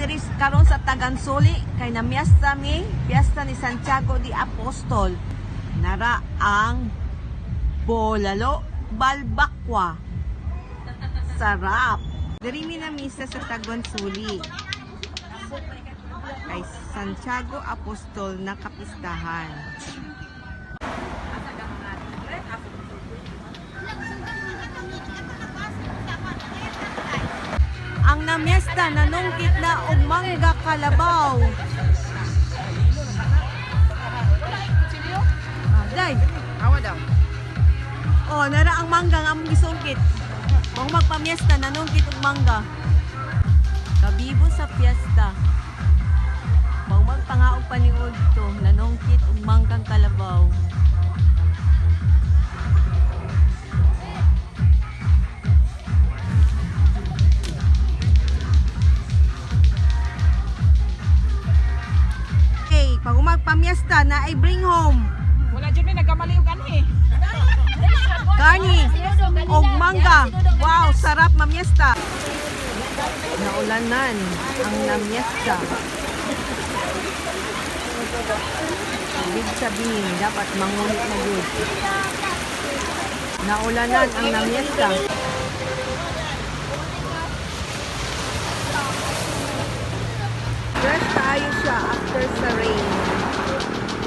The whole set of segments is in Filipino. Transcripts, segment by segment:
diri karon sa Tagansuli kay namiyasta mi piyesta ni Santiago de Apostol. Nara ang bolalo balbakwa. Sarap. Diri mi na misa sa Tagansuli. Kay Santiago Apostol na kapistahan. Ang namyesta nanungkit na og mangga kalabaw. Day, Awa daw. oh, nara ang mangga nga among gisungkit. Mao magpamiesta nanungkit og mangga. Kabibo sa piyesta. Mao magpangaog paniud to nanungkit og manggang kalabaw. Pag umagpamiesta na ay bring home Wala dyan may nagkamali og anhi. Kani og mangga. Wow, sarap mamiesta. Naulanan ang namiesta. Ibig sabihin, dapat mangulit na good. Naulanan ang namiesta. Fresh tayo siya after sa rain.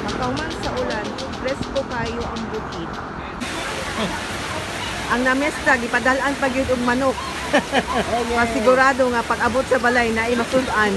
Makauman sa ulan, presko kayo ang bukid. Ang namesta, gipadalaan pag yun og manok. Masigurado nga pag abot sa balay na imasultan.